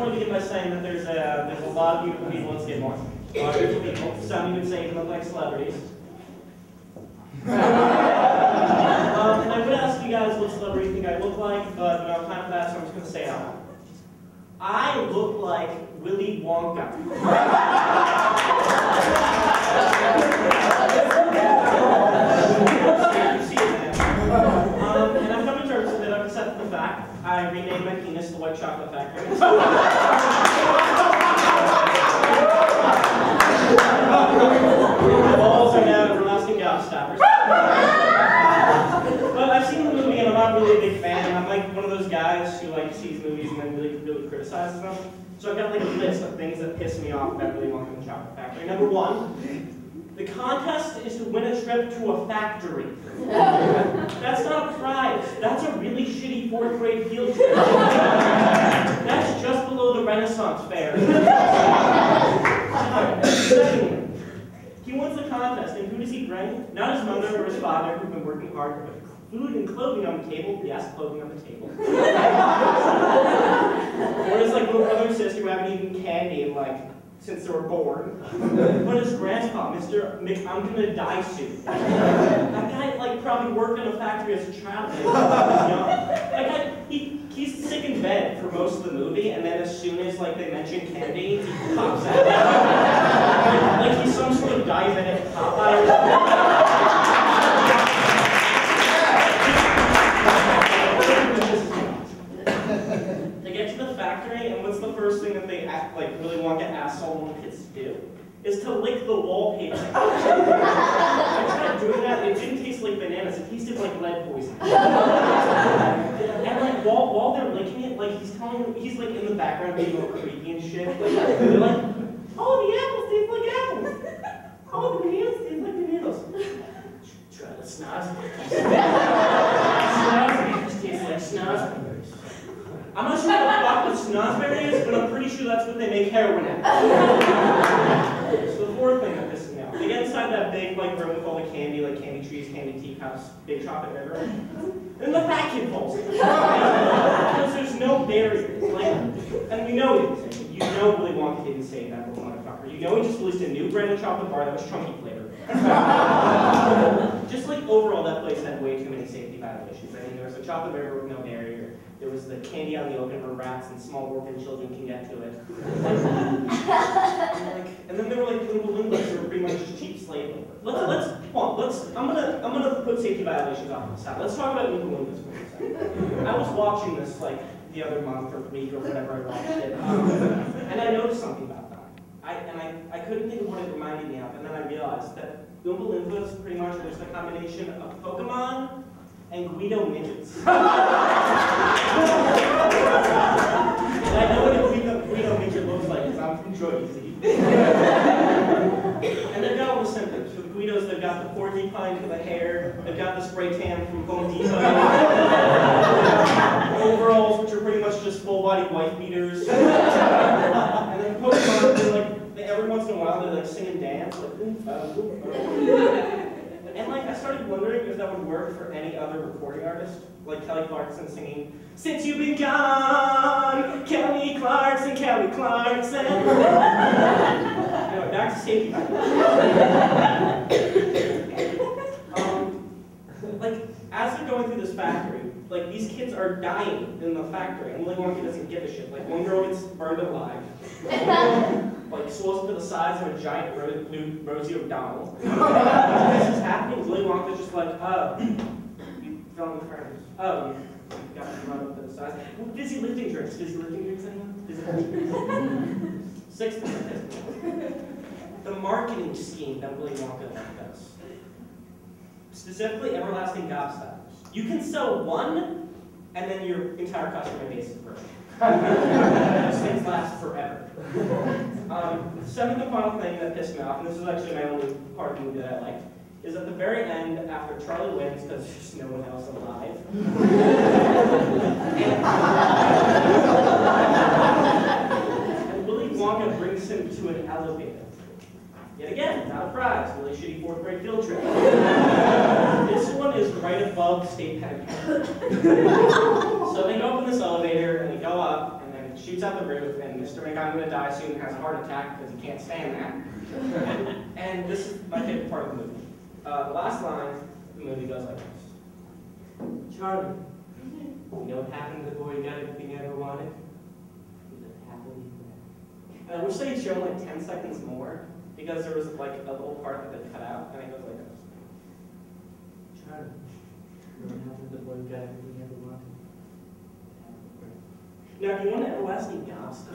want to begin by saying that there's a lot of beautiful people in Skidmore. A lot of beautiful people. Some you would say can look like celebrities. And I would ask you guys what celebrity you think I look like, but we don't have time for that, so I'm just going to say it out loud. I look like Willy Wonka. And I've come to terms with it. I've accepted the fact. I renamed my penis the White Chocolate Factory. The balls are now everlasting gobstoppers. But I've seen the movie and I'm not really a big fan. And I'm like one of those guys who like sees movies and then really criticizes them. So I've got like a list of things that piss me off about Willy Wonka and the Chocolate Factory. Number one, the contest is to win a trip to a factory. That's not a prize. That's a really shitty 4th grade field trip. That's just below the Renaissance Fair. Secondly, he wins the contest, and who does he bring? Not his mother or his father, who've been working hard to put food and clothing on the table. Yes, clothing on the table. Or his like little brother and sister who haven't eaten candy in like since they were born. But his grandpa, Mr. I'm gonna die soon. That guy like probably worked in a factory as a child. That guy, he's sick in bed for most of the movie, and then as soon as like they mention candy, he pops out. Like he's some sort of diabetic Popeye. They get to the factory, and what's the first thing that they act like really want to ask all the kids to do? Is to lick the wallpaper. I tried doing that, it didn't taste like bananas, it tasted like lead poison. And like while they're licking it, like he's like in the background being all creepy and shit. Like, they're like, oh, the apples taste like apples. Oh, the bananas taste like bananas. Try the snozberries. Snozberries taste like snozberries. I'm not sure what the fuck the snozberry is, but I'm pretty sure that's what they make heroin at. So the fourth thing that pisses me off. They get inside that big like room with all the candy, like candy trees, candy teacups, big chocolate river. And the fat kid falls in. Because there's no barriers. Like, and we know it. You know Willy Wonka didn't say that little motherfucker. You know he just released a new bread and chocolate bar that was chunky flavored. Just like overall, that place had way too many safety violations. I mean, there was a chocolate river with no barrier. There was the candy on the open where rats and small orphan children can get to it. And then there were like little balloons that were pretty much just cheap slave labor. I'm gonna put safety violations off to the side. Let's talk about Oompa Loompas for a second. I was watching this like the other month or week or whatever I watched it, and I noticed something about them. I couldn't think of what it reminded me of, and then I realized that Oompa Loompas pretty much was a combination of Pokemon and Guido midgets. And I know what a Guido midget looks like because I'm from Jersey. And they've got all the symptoms. For the Guidos, they've got the porcupine for the hair, they've got the spray tan from Home Depot, overalls, which are pretty much just full-body wife beaters. And then Pokemon, every once in a while, they like sing and dance. Like, and like, I started wondering if that would work for any other recording artist, like Kelly Clarkson singing, "Since you've been gone, Kelly Clarkson, Kelly Clarkson." Anyway, back to safety. Like, as they're going through this factory, like these kids are dying in the factory, and Willy Wonka doesn't give a shit. Like one girl gets burned alive. Like swells to the size of a giant Rosie O'Donnell. This is happening. Willy Wonka's just like, you fell in the furnace. You got to run up to the size. Well, dizzy lifting drinks. Dizzy lifting drinks anyone? Sixth thing. The marketing scheme that Willy Wonka does. Specifically, everlasting gobstoppers. You can sell one, and then your entire customer base is broken. These things last forever. Seventh and final thing that pissed me off, and this is actually my only part of the movie that I liked, is at the very end, after Charlie wins, because there's no one else alive, and Willy Wonka brings him to an elevator. Yet again, not a prize, really shitty 4th grade field trip. This one is right above state penitentiary. So they go up in this elevator, and they go up, and then and shoots out the roof, and Mr. Mink, I'm going to die soon, has a heart attack because he can't stand that. And this is my favorite part of the movie. The last line of the movie goes like this. Charlie, you know what happened to the boy who got everything he ever wanted? He lived happily ever after. And I wish they had shown like 10 seconds more, because there was like a little part that they cut out, and it goes like this. Charlie, you know what happened to the boy who got everything he ever wanted? Now, if you want an everlasting gospel.